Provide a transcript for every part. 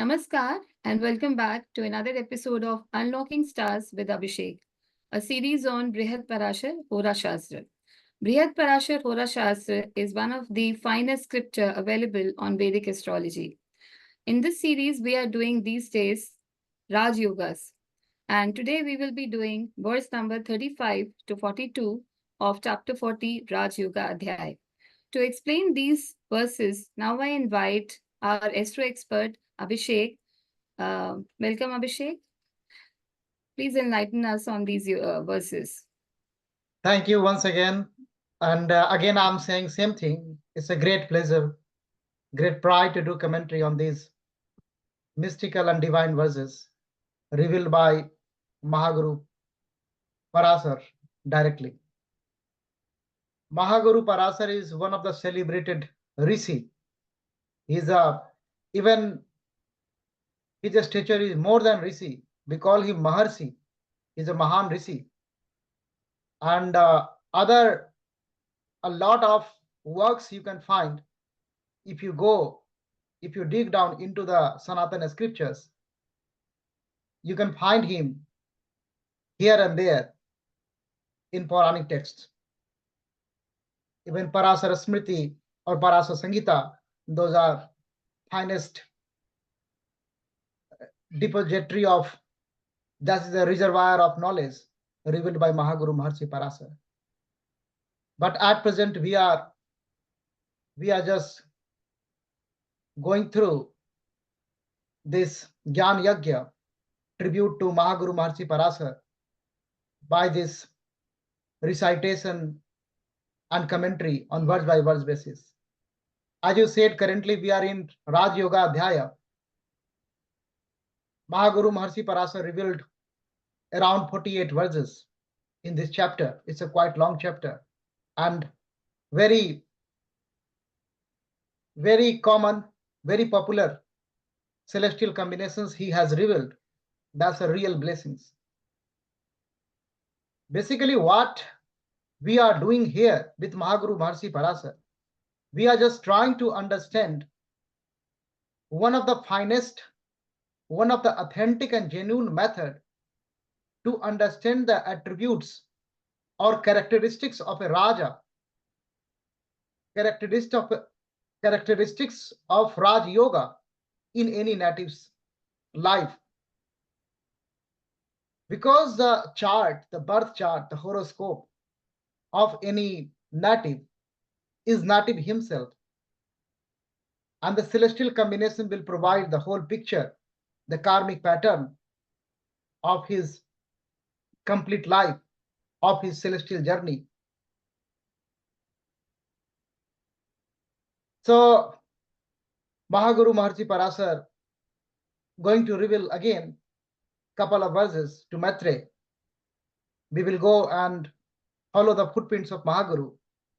Namaskar and welcome back to another episode of Unlocking Stars with Abhishek, a series on Brihat Parashar Hora Shastra. Brihat Parashar Hora Shastra is one of the finest scripture available on Vedic astrology. In this series, we are doing these days Raj Yogas, and today we will be doing verse number 35 to 42 of Chapter 40 Raj Yoga Adhyay. To explain these verses, now I invite our astro expert Abhishek. Welcome, Abhishek. Please enlighten us on these verses. Thank you once again. And again, I'm saying same thing. It's a great pleasure, great pride to do commentary on these mystical and divine verses revealed by Mahaguru Parasar directly. Mahaguru Parasar is one of the celebrated Rishi. He's a even his stature is more than Rishi. We call him Maharshi. He's a Mahan Rishi. And other a lot of works you can find if you dig down into the Sanatana scriptures, you can find him here and there in Puranic texts. Even Parasara Smriti or Parasara Sangita, those are finest depository of, that is the reservoir of knowledge revealed by Mahaguru Maharshi Parasara. But at present we are just going through this Gyan Yagya tribute to Mahaguru Maharshi Parasara by this recitation and commentary on verse by verse basis. As you said, currently we are in Raj Yoga Adhyaya. Mahaguru Maharshi Parasara revealed around 48 verses in this chapter. It's a quite long chapter and very, very common, very popular celestial combinations he has revealed. That's a real blessings. Basically, what we are doing here with Mahaguru Maharshi Parasara, we are just trying to understand one of the finest, one of the authentic and genuine method to understand the attributes or characteristics of a Raja, characteristics of Raj Yoga in any native's life. Because the chart, the birth chart, the horoscope of any native is native himself. And the celestial combination will provide the whole picture, the karmic pattern of his complete life, of his celestial journey. So, Mahaguru Maharshi Parasar going to reveal again couple of verses to Maitre. We will go and follow the footprints of Mahaguru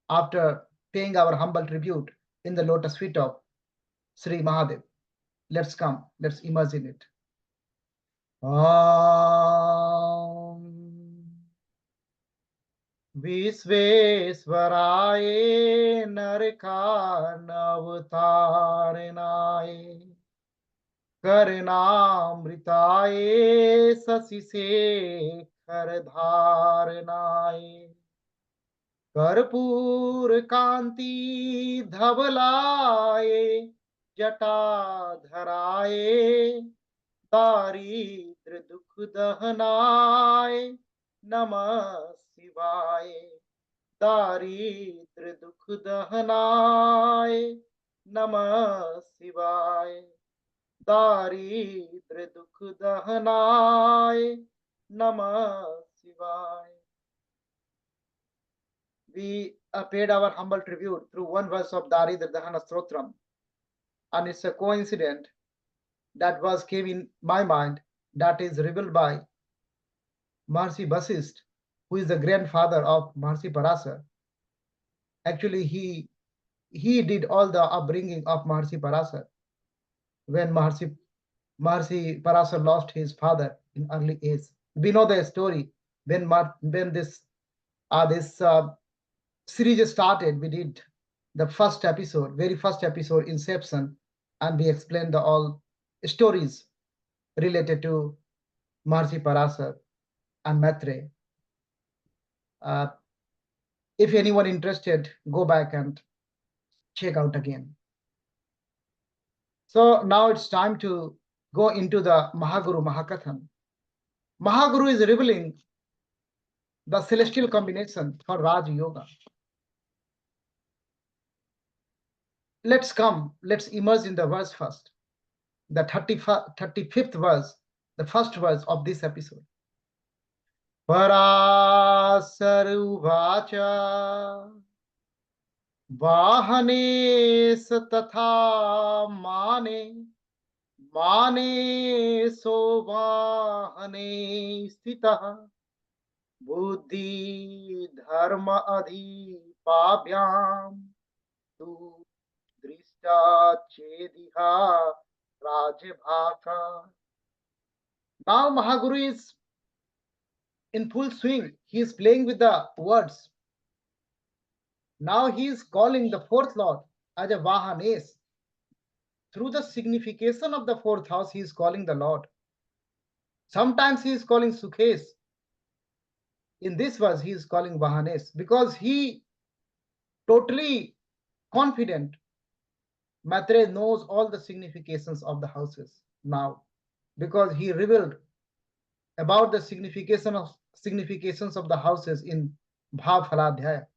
after paying our humble tribute in the lotus feet of Sri Mahadev. Let's come, let's immerse in it. Visvesvaraya नरकार्णवतारणाय करणामृताय शशिशेखरधारणाय कर्पूर कांति धवलाय जटाधराय दारिद्र दुख दहनाय नमः शिवाय दारिद्र दुख दहनाय नमः शिवाय दारिद्र दुख दहनाय नमः शिवाय. We paid our humble tribute through one verse of Daridra Dahana Stotram, and it's a coincidence that verse came in my mind, that is revealed by Maharishi Vasisht, who is the grandfather of Maharishi Parasar. Actually, he did all the upbringing of Maharishi Parasar when Maharishi Parasar lost his father in early age. We know the story when this series started. We did the first episode, very first episode, Inception, and we explained the all stories related to Maharishi Parasar and Maitreya. If anyone interested, go back and check out again. So now it's time to go into the Mahaguru Mahakathan. Mahaguru is revealing the celestial combination for Raj Yoga. Let's immerse in the verse first. The 35th verse, the first verse of this episode. Parasaruvacha Vahane Tatha Mane Mane So Vahane Stita Buddhi Dharma Adhipabhyam Tu Drishta Chediha Rajbhaka. Now Mahaguru is in full swing. He is playing with the words. Now he is calling the fourth lord as a Vahanes. Through the signification of the fourth house, he is calling the Lord. Sometimes he is calling Sukhes. In this verse, he is calling Vahanes because he totally confident. Maitreya knows all the significations of the houses now because he revealed about the significations of the houses in Bhav Phaladhyaya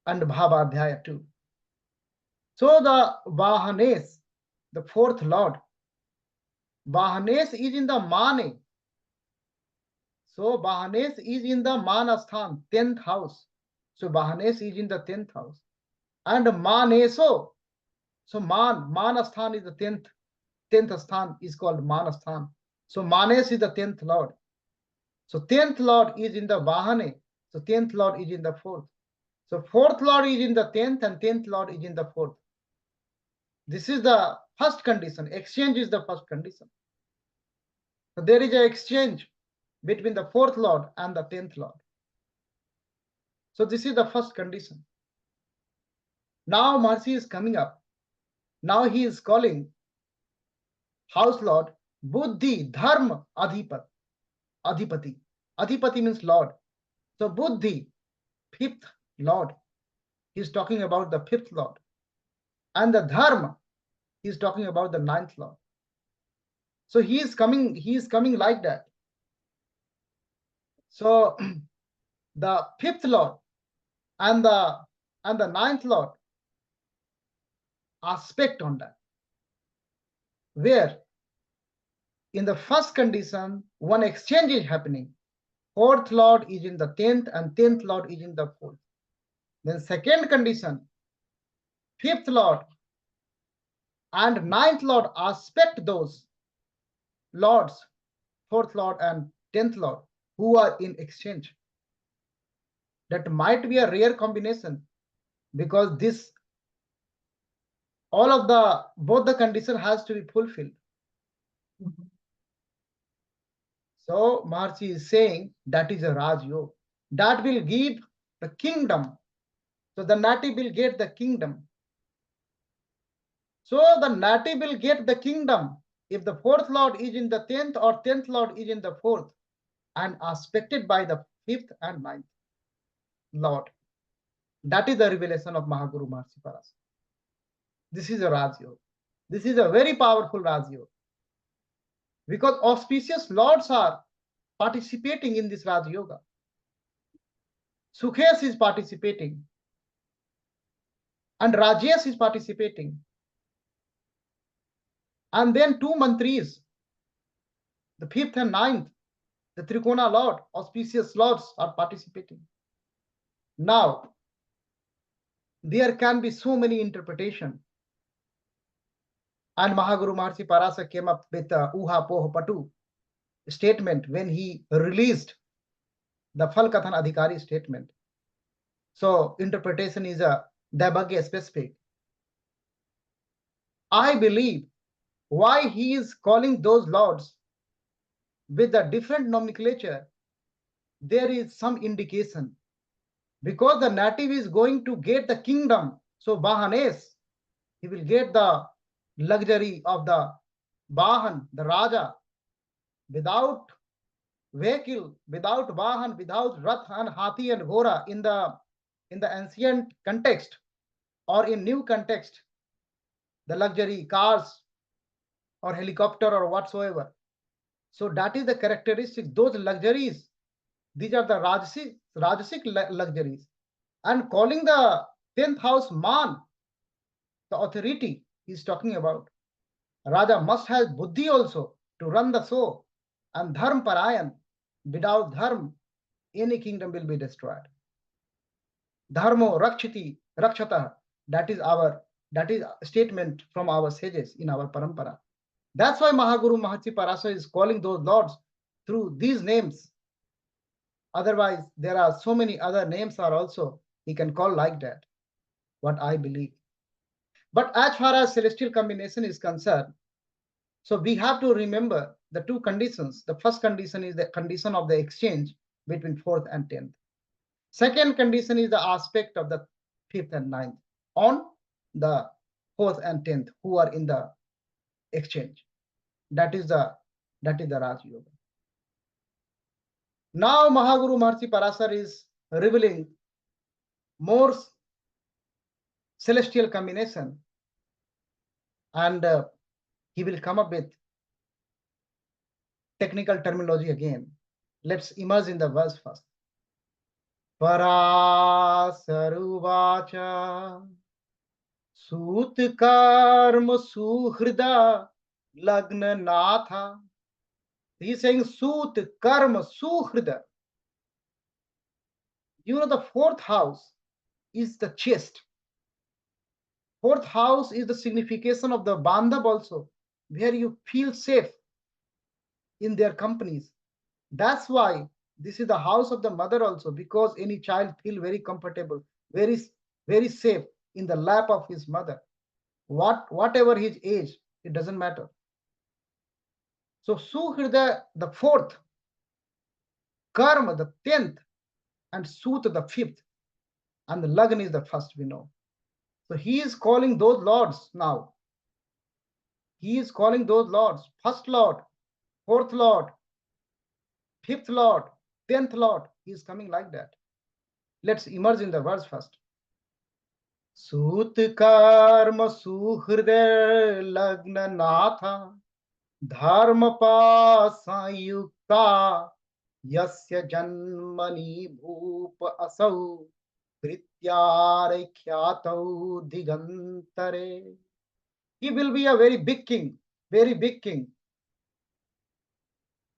and Bhavadhyaya too. So the Vahanes, the fourth lord, Vahanes is in the Mane. So Vahanes is in the Manasthan, 10th house. So Vahanes is in the 10th house. And Maneso, so Manasthan is the 10th sthan is called Manasthan. So Manes is the 10th lord. So 10th lord is in the Vahane. So 10th lord is in the 4th. So 4th lord is in the 10th and 10th lord is in the 4th. This is the first condition. Exchange is the first condition. So there is an exchange between the 4th lord and the 10th lord. So this is the first condition. Now Maharishi is coming up. Now he is calling house lord Buddhi Dharma Adhipati. Adhipati means lord. So Buddhi, 5th lord. He is talking about the 5th lord. And the Dharma, he is talking about the 9th lord. So he is coming like that. So the 5th lord and the 9th lord aspect on that. Where in the first condition, one exchange is happening. 4th lord is in the 10th and 10th lord is in the 4th. Then second condition, 5th lord and 9th lord aspect those lords, 4th lord and 10th lord, who are in exchange. That might be a rare combination because this both the condition has to be fulfilled. So Maharishi is saying that is a Raj Yog. That will give the kingdom. So the native will get the kingdom. So the native will get the kingdom if the 4th lord is in the 10th or 10th lord is in the 4th and aspected by the 5th and 9th lord. That is the revelation of Mahaguru Maharishi Parasara. This is a Raj Yog. This is a very powerful Raj Yog. Because auspicious lords are participating in this Raj Yoga. Sukhes is participating. And Rajesh is participating. And then 2 mantris, the 5th and 9th, the Trikona Lord, auspicious lords are participating. Now, there can be so many interpretations. And Mahaguru Maharishi Parasara came up with the Uha Poh Patu statement when he released the Falkathan Adhikari statement. So interpretation is a Daibhagya specific. I believe why he is calling those lords with a different nomenclature, there is some indication. Because the native is going to get the kingdom. So Vahanes, he will get the luxury of the Vahan, the Raja, without vehicle, without Vahan, without Rath and Hathi and Hora in the ancient context or in new context, the luxury cars or helicopter or whatsoever. So that is the characteristic. Those luxuries, these are the Rajasic luxuries. And calling the 10th house man, the authority he's talking about. Raja must have buddhi also to run the show. And dharm parayan, without dharma, any kingdom will be destroyed. Dharmo rakshiti rakshata, that is a statement from our sages in our parampara. That's why Mahaguru Mahasi Parashara is calling those lords through these names. Otherwise, there are so many other names are also he can call like that, what I believe. But as far as celestial combination is concerned, so we have to remember the two conditions. The first condition is the condition of the exchange between 4th and 10th. Second condition is the aspect of the 5th and 9th on the 4th and 10th who are in the exchange. That is the Raj Yoga. Now Mahaguru Mahasi Parashara is revealing more celestial combination, and he will come up with technical terminology again. Let's immerse in the verse first. Parasaruvacha Sut Karma Suhrida Lagna Natha. He's saying Sut Karma Suhrida. You know, the 4th house is the chest. 4th house is the signification of the Bandhav also, where you feel safe in their companies. That's why this is the house of the mother also, because any child feel very comfortable, very, very safe in the lap of his mother. Whatever his age, it doesn't matter. So Suhrida, the 4th, Karma, the 10th, and Sut, the 5th, and the Lagna is the 1st, we know. So he is calling those lords now. He is calling those lords, 1st Lord, 4th Lord, 5th Lord, 10th Lord. He is coming like that. Let's immerse in the verse first. Sut karma suhrde lagna natha dharma pasayukta yasya janmani bhupa asau krityare khyatau digantare. He will be a very big king, very big king.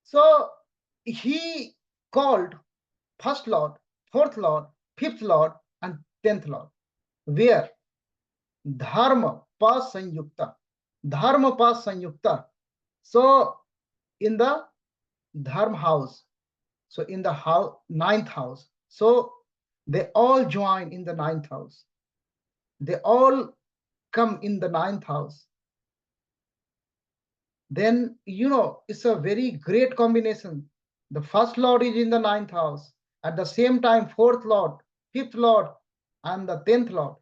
So he called 1st Lord, 4th Lord, 5th Lord, and 10th Lord. Where? Dharma pasanyukta. Dharma pasanyukta. So in the Dharma house, so in the 9th house. So they all join in the 9th house. They all come in the 9th house. Then, you know, it's a very great combination. The 1st Lord is in the 9th house. At the same time, 4th Lord, 5th Lord, and the 10th Lord.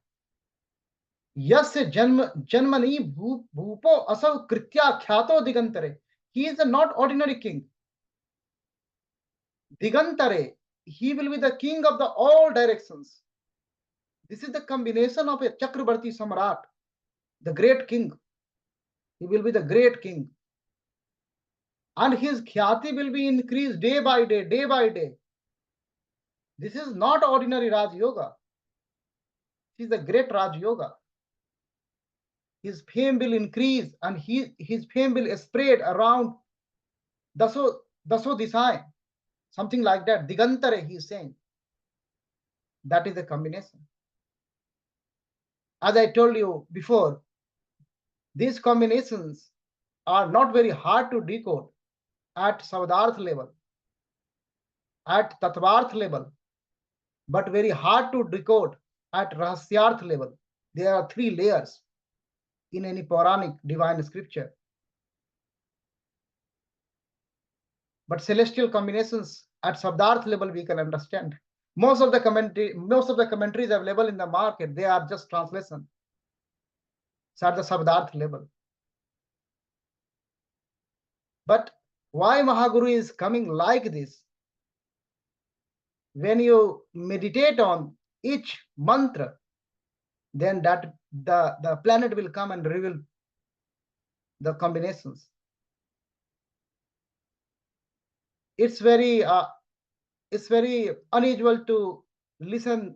Yasya janmani bhupo asau kritya khyato digantare. He is not ordinary king. Digantare, he will be the king of the all directions. This is the combination of a Chakrabarti Samrat, the great king. He will be the great king. And his khyati will be increased day by day, day by day. This is not ordinary Raj Yoga. This is the great Raj Yoga. His fame will increase and his fame will spread around daso disai, something like that. Digantare, he is saying. That is the combination. As I told you before, these combinations are not very hard to decode at Savdarth level, at Tatvarth level, but very hard to decode at Rahasyarth level. There are 3 layers in any Puranic divine scripture. But celestial combinations at Sabdarth level we can understand. Most of the commentaries available in the market, they are just translation. It's at the Sabdarth level. But why Mahaguru is coming like this? When you meditate on each mantra, then that the planet will come and reveal the combinations. It's very unusual to listen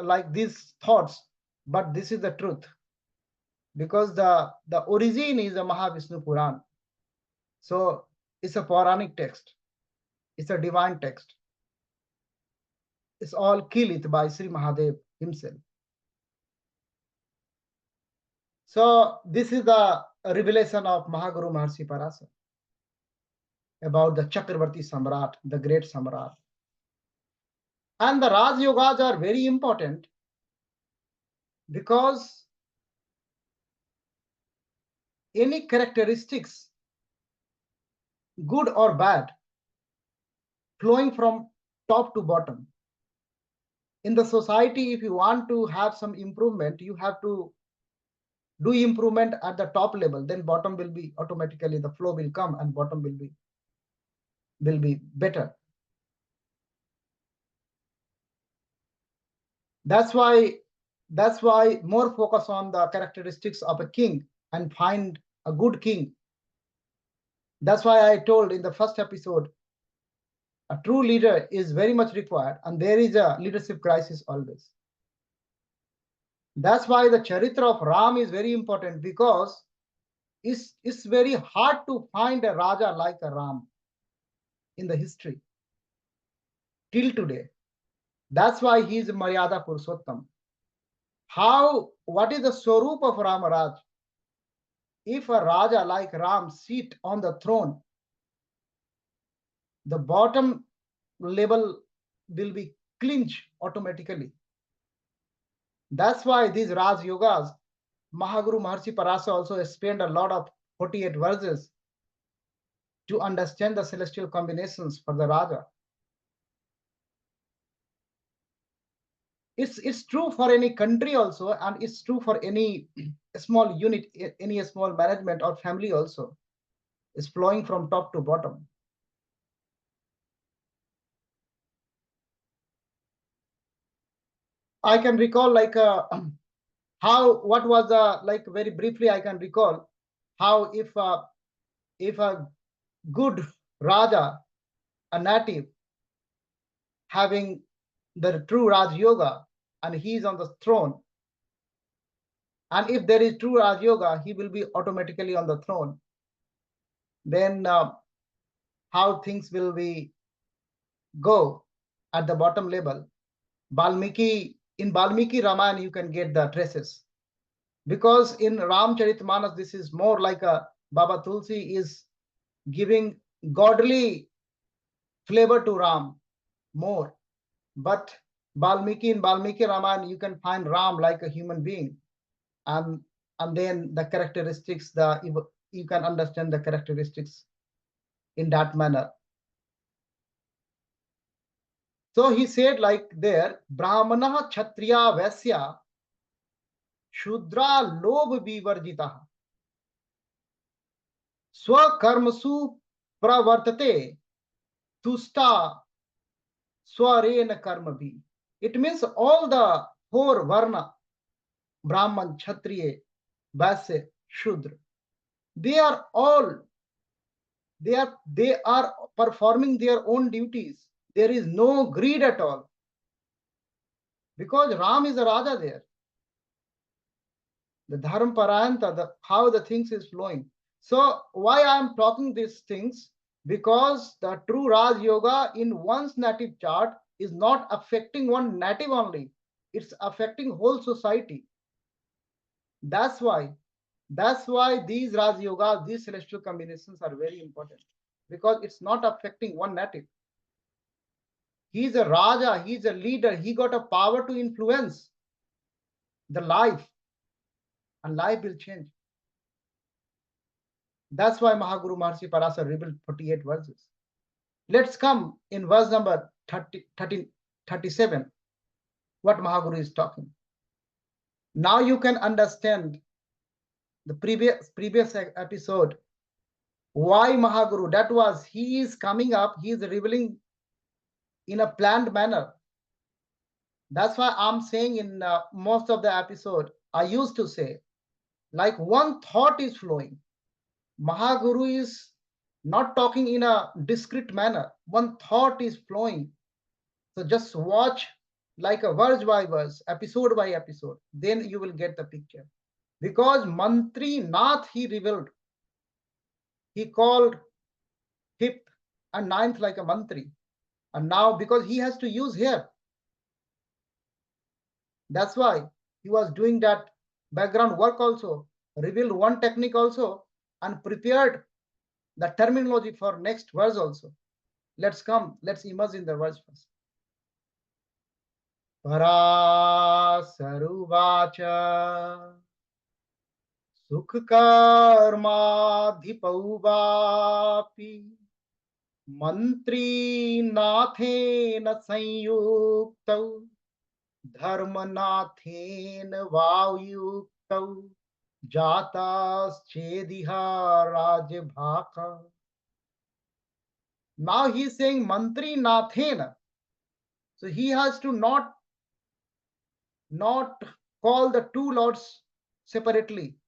like these thoughts, but this is the truth, because the origin is a Mahavishnu Puran. So it's a Puranic text, it's a divine text. It's all killed by Sri Mahadev himself. So this is the revelation of Mahaguru Maharshi Parashara about the Chapter-40 Samrat, the great Samrat. And the Raj Yogas are very important because any characteristics, good or bad, flowing from top to bottom. In the society, if you want to have some improvement, you have to do improvement at the top level, then bottom will be automatically, the flow will come and bottom will be better. That's why more focus on the characteristics of a king and find a good king. That's why I told in the first episode, a true leader is very much required, and there is a leadership crisis always. That's why the charitra of Ram is very important, because it's very hard to find a Raja like a Ram in the history till today. That's why he is Maryada Purushottam. What is the Swarup of Ramaraj? If a Raja like Ram sit on the throne, the bottom level will be clinched automatically. That's why these Raj Yogas, Mahaguru Maharshi Parashara also spent a lot of 48 verses to understand the celestial combinations for the Raja. It's true for any country also, and it's true for any small unit, any small management or family also. It's flowing from top to bottom. I can recall like what was like very briefly I can recall how if a good Raja, a native, having the true Raj Yoga, and he is on the throne, and if there is true Raj Yoga, he will be automatically on the throne, then how things will be go at the bottom level. In Valmiki Ramayana you can get the traces, because in Ramcharitmanas this is more like a Baba Tulsi is giving godly flavor to Ram more. But in Valmiki Ramayana you can find Ram like a human being, and then the characteristics, you can understand the characteristics in that manner. So he said like there, Brahmana Kshatriya Vaisya Shudra Lobh Vivarjita Swakarmasu Pravartate Tusta Swarena Karma Bhi. It means all the four Varna, Brahman, Kshatriya, Vaisya, Shudra, they are performing their own duties. There is no greed at all, because Ram is a Raja there. The Dharma Parayanta, how the things is flowing. So why I am talking these things? Because the true Raj Yoga in one's native chart is not affecting one native only. It's affecting whole society. That's why these Raj Yogas, these celestial combinations are very important, because it's not affecting one native. He's a Raja, he's a leader, he got a power to influence the life, and life will change. That's why Mahaguru Maharshi Parashara revealed 48 verses. Let's come in verse number 37, what Mahaguru is talking. Now you can understand the previous episode, Why Mahaguru? That was, he is coming up, he is revealing in a planned manner. That's why I'm saying in most of the episode, I used to say, like one thought is flowing. Mahaguru is not talking in a discrete manner. One thought is flowing. So just watch like a verse by verse, episode by episode. Then you will get the picture. Because Mantri Nath he revealed. He called fifth and ninth like a Mantri. And now because he has to use here, that's why he was doing that background work also, revealed one technique also, and prepared the terminology for next verse also. Let's immerse in the verse first. Parasaruvacha Sukkarmadhipauvapi Mantri Nathena Sanyuktau Dharmanathen Vavyuktau Jatas Chediha Rajbhaka. Now he is saying Mantri Nathena. So he has to not call the two lords separately.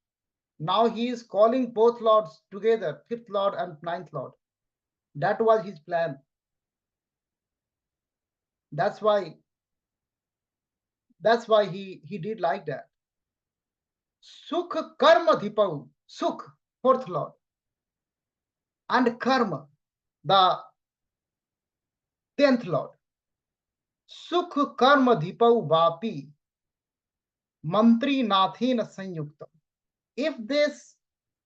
Now he is calling both lords together, fifth lord and ninth lord. That was his plan. That's why he did like that. Sukh karma dhipau, Sukh, fourth lord, and karma, the 10th lord. Sukh karma dhipau vapi mantri nathena sanyukta. If this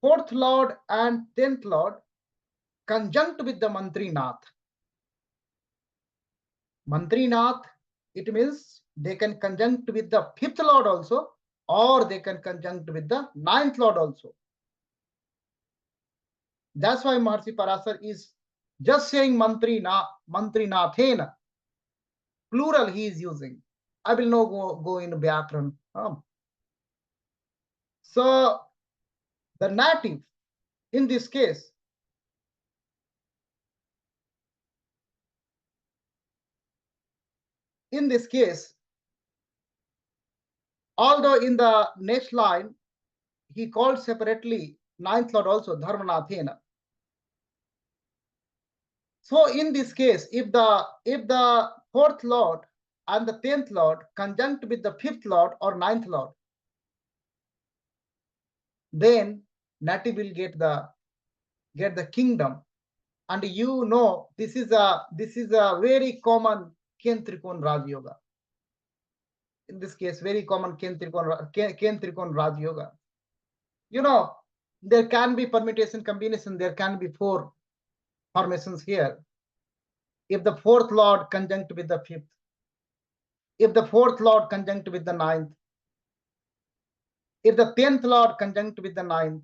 fourth lord and 10th lord conjunct with the mantri nath, it means they can conjunct with the fifth lord also, or they can conjunct with the ninth lord also. That's why Maharishi Parashar is just saying mantri nathena. Plural he is using. I will not go in Vyakran. So the native in this case, although in the next line he called separately ninth lord also Dharmanathena. So in this case, if the fourth lord and the 10th lord conjunct with the fifth lord or ninth lord, then native will get the kingdom. And you know, this is a very common Ken Trikon Raj Yoga. In this case, very common Ken Trikon Raj Yoga. You know, there can be permutation combination. There can be 4 formations here. If the fourth lord conjunct with the fifth, if the fourth lord conjunct with the ninth, if the 10th lord conjunct with the ninth,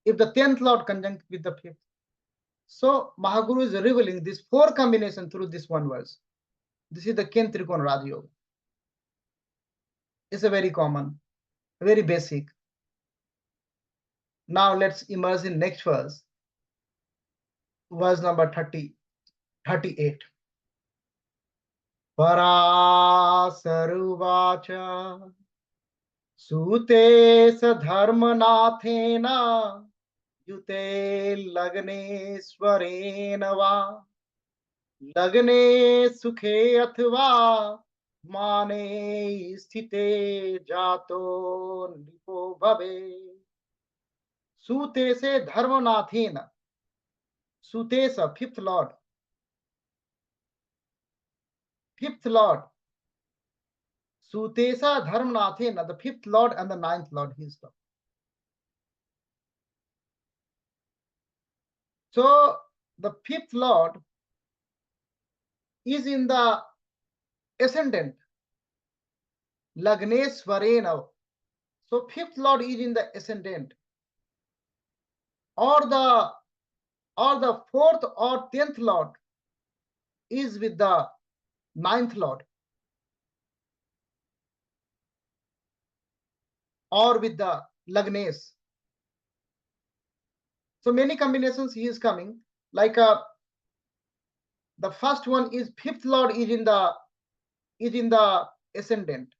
if the 10th lord conjunct with the fifth. So Mahaguru is revealing this 4 combination through this one verse. This is the Ken Trikon Raj Yoga. It's a very common, very basic. Now let's immerse in next verse. Verse number 38. Parasaruvacha Sute Sadharmanathena Yute Lagneswarena va Lagne Sukhe Athva Mane Sthite Jato Nipo Bhave. Sute se Dharmanathena. Sutesa, fifth lord. Sutesa Dharmanathena, the fifth lord and the ninth lord, he is talking. So the fifth lord is in the ascendant, Lagneswarena. So fifth lord is in the ascendant, or the fourth or 10th lord is with the ninth lord, or with the Lagnes. So many combinations he is coming. Like the first one is fifth lord is in the ascendant.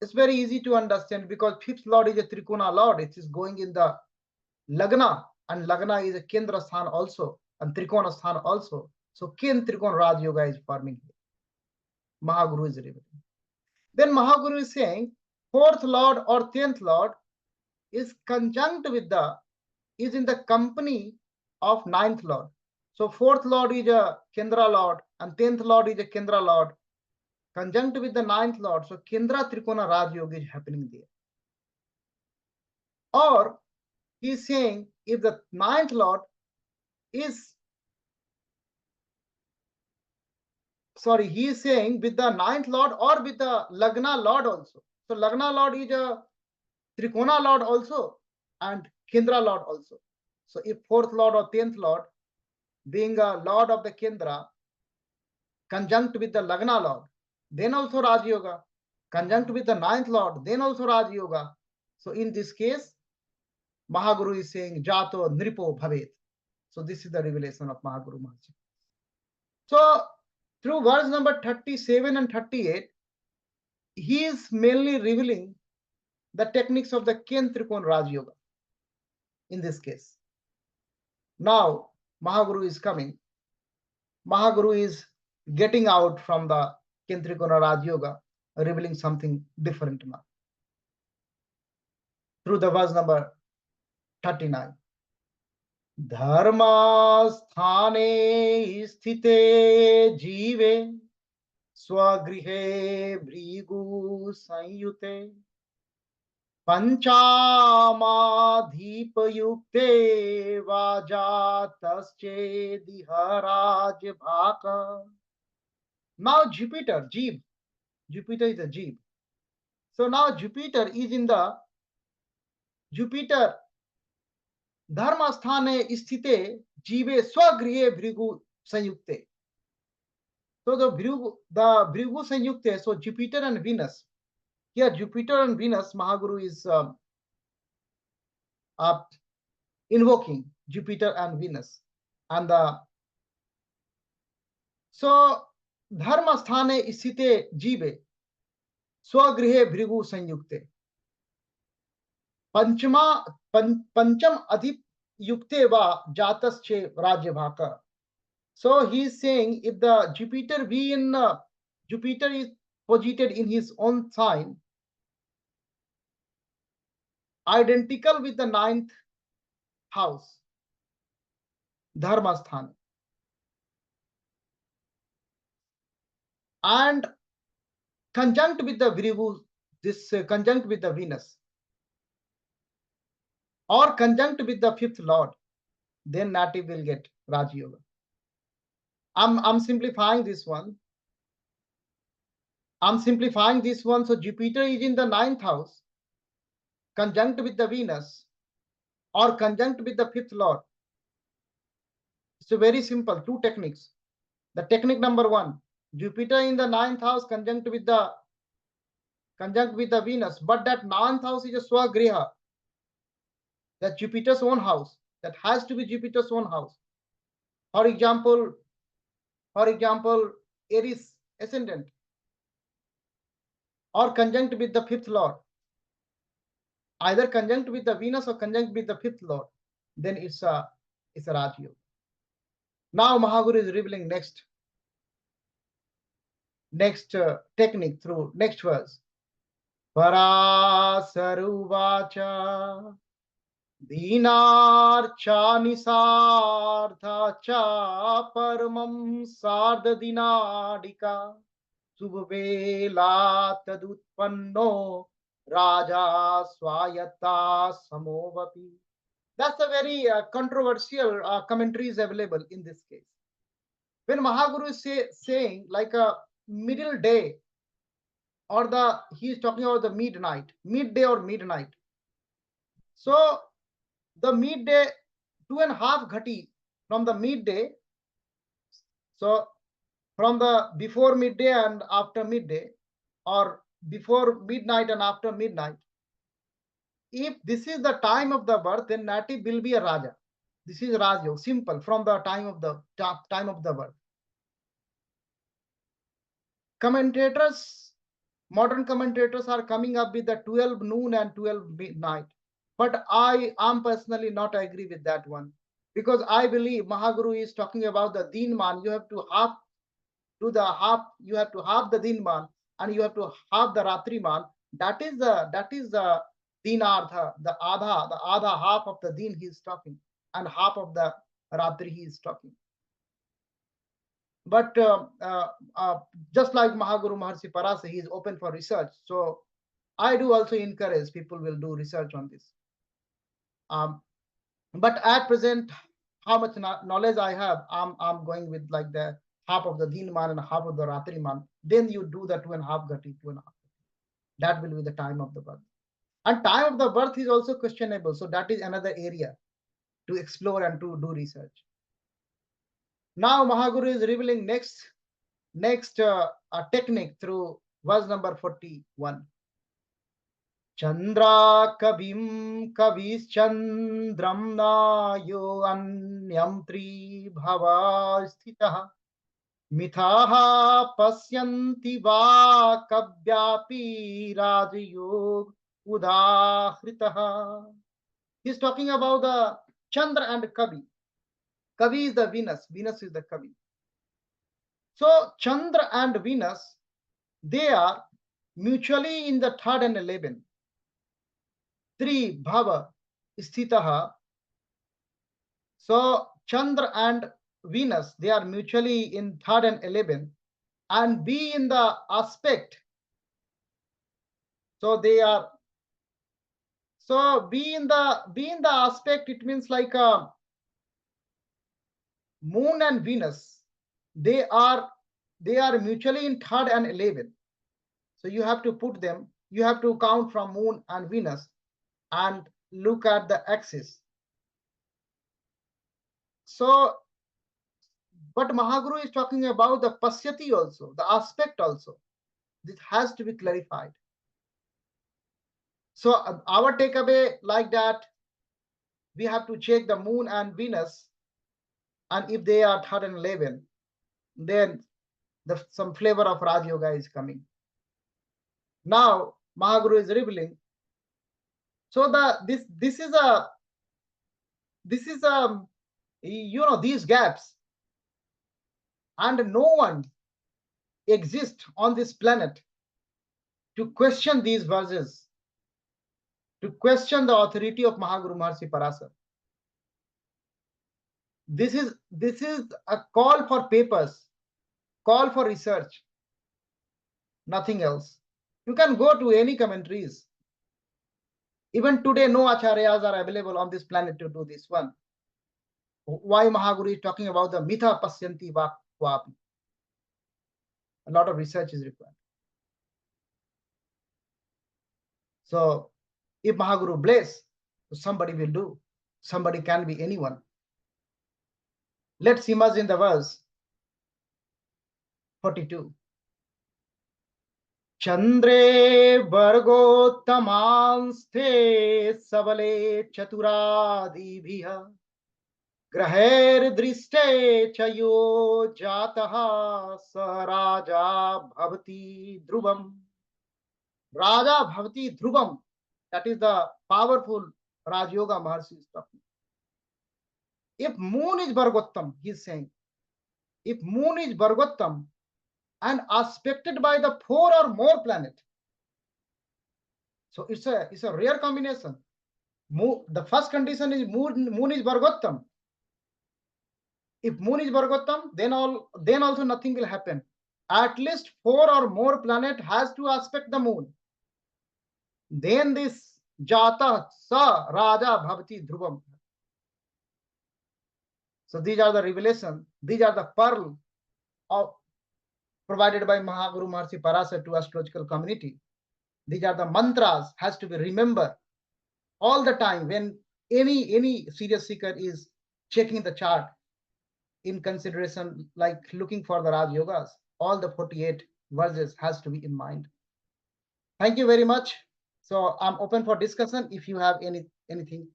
It's very easy to understand because fifth lord is a trikona lord. It is going in the lagna, and lagna is a kendra sthan also, and trikona sthan also. So ken trikona Raj Yoga is forming here. Mahaguru is revealing. Then Mahaguru is saying fourth lord or 10th lord is conjunct with is in the company of 9th lord. So fourth lord is a Kendra lord and 10th lord is a Kendra lord conjunct with the 9th lord. So Kendra Trikona Raj Yoga is happening there. Or he is saying if the 9th lord is, sorry, he is saying with the 9th lord or with the Lagna lord also. So Lagna lord is a Trikona lord also and Kendra lord also. So if fourth lord or 10th lord being a lord of the Kendra conjunct with the Lagna lord, then also Raj Yoga. Conjunct with the 9th lord, then also Raj Yoga. So in this case, Mahaguru is saying Jato Nripo Bhavet. So this is the revelation of Mahaguru Maharaj. So through verse number 37 and 38, he is mainly revealing the techniques of the Ken Trikon Raj Yoga in this case. Now Mahaguru is coming. Mahaguru is getting out from the Ken Trikona Raj Yoga, revealing something different now. Through the verse number 39. Dharmasthane sthite jive swagrihe Bhrigu संयुते panchamadhipayukte vajataschediharaaj bhaka. Now Jupiter, Jeev. Jupiter is a Jeev. So now Jupiter is in the Jupiter Dharmasthane sthite jive swagrihe Bhrigu संयुक्ते. So the Bhrigu Sanyukte, so Jupiter and Venus. Here Jupiter and Venus, Mahaguru is invoking Jupiter and Venus. And so Dharma sthane isthite jive swagrihe Bhrigu Sanyukte. Pancham adhip yukte va jatasche rajyabhaka. So he is saying if the Jupiter be in Jupiter is posited in his own sign, identical with the 9th house, Dharmasthana, and conjunct with the Vrigu, this conjunct with the Venus, or conjunct with the 5th lord, then native will get Raj Yoga. I'm simplifying this one. So Jupiter is in the 9th house, conjunct with the Venus, or conjunct with the 5th lord. It's a very simple, two techniques. The technique number 1, Jupiter in the 9th house conjunct with the Venus, but that 9th house is a Swagriha, that Jupiter's own house. That has to be Jupiter's own house. For example, Aries ascendant, or conjunct with the 5th lord, either conjunct with the Venus or conjunct with the 5th lord, then it's a Raj Yoga. Now Mahaguru is revealing next technique through next verse. Parasaruvacha Dinarcha nisardhacha paramam sardadinadika subvela tadutpanno raja swayata samovapi. That's a very controversial commentary is available in this case. When Mahaguru is saying like a middle day, or he is talking about the midday or midnight. So the midday, 2.5 ghati from the midday. So from the before midday and after midday, or before midnight and after midnight. if this is the time of the birth, then Nati will be a Raja. This is Raj Yog, simple, from the time of the birth. Commentators, modern commentators are coming up with the 12 noon and 12 midnight. But I am personally not agree with that one, because I believe Mahaguru is talking about the Dinman. You have to half you have to half the Dinman, and you have to half the Ratriman. That is the Dinartha, the Adha half of the Din he is talking, and half of the Ratri he is talking. But just like Mahaguru Maharshi Parasa, he is open for research. So I do also encourage people will do research on this. But at present, how much knowledge I have, I'm going with like the half of the Dinman and half of the Ratriman. Then you do the 2.5 Gati, 2.5. That will be the time of the birth. And time of the birth is also questionable. So that is another area to explore and to do research. Now Mahaguru is revealing next technique through verse number 41. Chandra kabim kavischandram nayo anyam tri bhava sthitah mithaha pasyanti va kabyapi rajyog udahritah. He's talking about the Chandra and Kavi. Kavi is the Venus. Venus is the Kavi. So Chandra and Venus, they are mutually in the 3rd and 11th. 3 bhava sthitaha. So Chandra and Venus, they are mutually in 3rd and 11th, and be in the aspect. So they are. So be in the aspect. It means like Moon and Venus. They are mutually in 3rd and 11th. So you have to put them. You have to count from Moon and Venus and look at the axis. So, but Mahaguru is talking about the pasyati also, the aspect also. This has to be clarified. So our takeaway like that, we have to check the Moon and Venus, and if they are 3rd and 11th, then some flavor of Raj Yoga is coming. Now Mahaguru is revealing. So this is these gaps, and no one exists on this planet to question these verses, to question the authority of Mahaguru Maharshi Parasa. This is a call for papers, call for research, nothing else. You can go to any commentaries. Even today, no acharyas are available on this planet to do this one. Why Mahaguru is talking about the mitha pasyanti vakvapi? A lot of research is required. So if Mahaguru bless, somebody will do. Somebody can be anyone. Let's imagine the verse 42. Chandre vargottamansthe sabale chaturadibhiha graher driste chayo jataha sa raja bhavati dhruvam. Raja bhavati dhruvam. That is the powerful Raj Yoga Maharshi is talking. If Moon is Vargottam, he is saying, if Moon is Vargottam and aspected by the 4 or more planets, so it's a rare combination. The first condition is Moon is Vargottam. If Moon is Vargottam, then also nothing will happen. At least 4 or more planet has to aspect the Moon. Then this Jata Sa Raja Bhavati Dhruvam. So these are the revelations. These are the pearl provided by Mahaguru Maharshi Parasa to astrological community. These are the mantras has to be remembered all the time when any serious seeker is checking the chart in consideration, like looking for the Raj Yogas. All the 48 verses has to be in mind. Thank you very much. So I'm open for discussion if you have anything.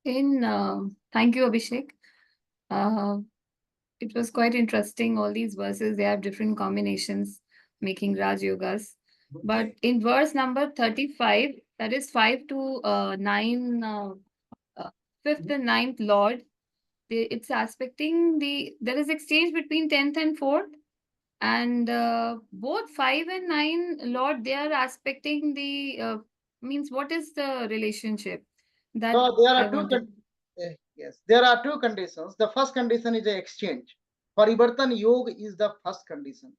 Thank you, Abhishek. Uh, it was quite interesting. All these verses, they have different combinations, making Raj Yogas. But in verse number 35, that is 5 to 9, uh, 5th and 9th Lord, it's aspecting there is exchange between 10th and 4th. And both 5 and 9, Lord, they are aspecting means what is the relationship that So there I are wanted? yes, there are two conditions. The first condition is a exchange. Parivartan Yoga is the first condition.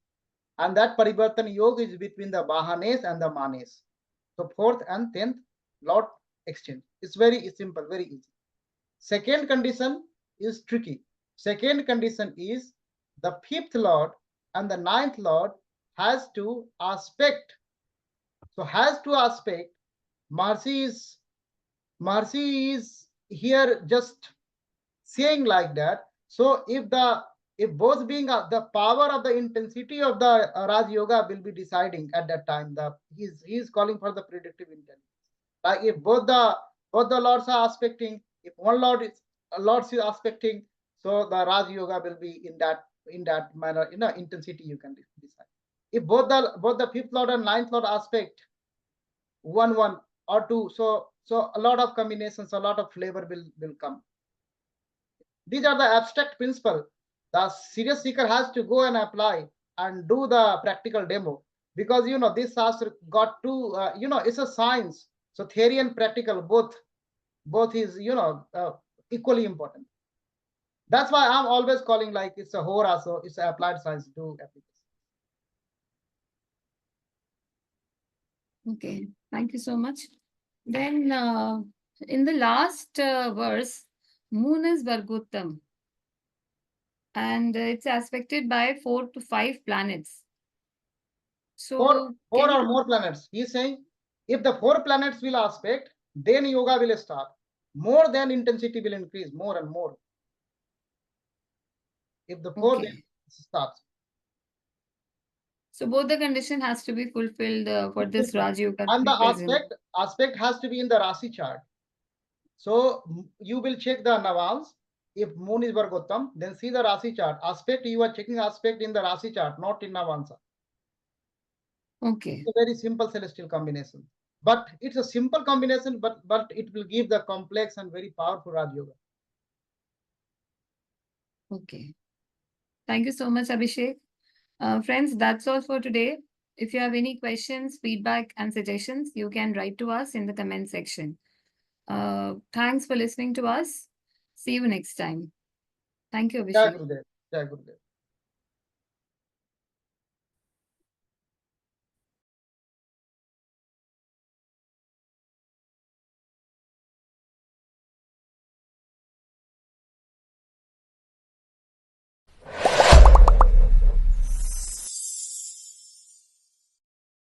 And that Parivartan Yoga is between the Bahanes and the Manes. So 4th and 10th Lord exchange. It's very simple, very easy. Second condition is tricky. Second condition is the 5th Lord and the 9th Lord has to aspect. So has to aspect. Mercy is here just saying like that. So if both being the power of the intensity of the Raj Yoga will be deciding at that time, he's calling for the predictive intelligence. Like if both the lords are aspecting, if one lord is aspecting, so the Raj Yoga will be in that manner, intensity you can decide. If both the 5th lord and 9th lord aspect one or two, so a lot of combinations, a lot of flavor will come. These are the abstract principle. The serious seeker has to go and apply and do the practical demo, because this Shastra got to it's a science. So theory and practical both is equally important. That's why I'm always calling like it's a Hora, so it's applied science to application. Okay, thank you so much. Then in the last verse, moon is Vargottam, and it's aspected by 4 to 5 planets. Four, So four can or you? more planets. He's saying if the 4 planets will aspect, then yoga will start. More than intensity will increase more and more. If the 4 then Okay. starts. So both the condition has to be fulfilled for this Raj Yoga to And be the present. aspect has to be in the Rasi chart. So you will check the Navans. If moon is Vargottam, then see the Rasi chart. Aspect, you are checking aspect in the Rasi chart, not in Navansa. Okay. It's a very simple celestial combination. But it's a simple combination, but it will give the complex and very powerful Raj Yoga. Okay. Thank you so much, Abhishek. Friends, that's all for today. If you have any questions, feedback, and suggestions, you can write to us in the comment section. Thanks for listening to us. See you next time. Thank you, Jai Abhishek. Gurudev. Jai Gurudev.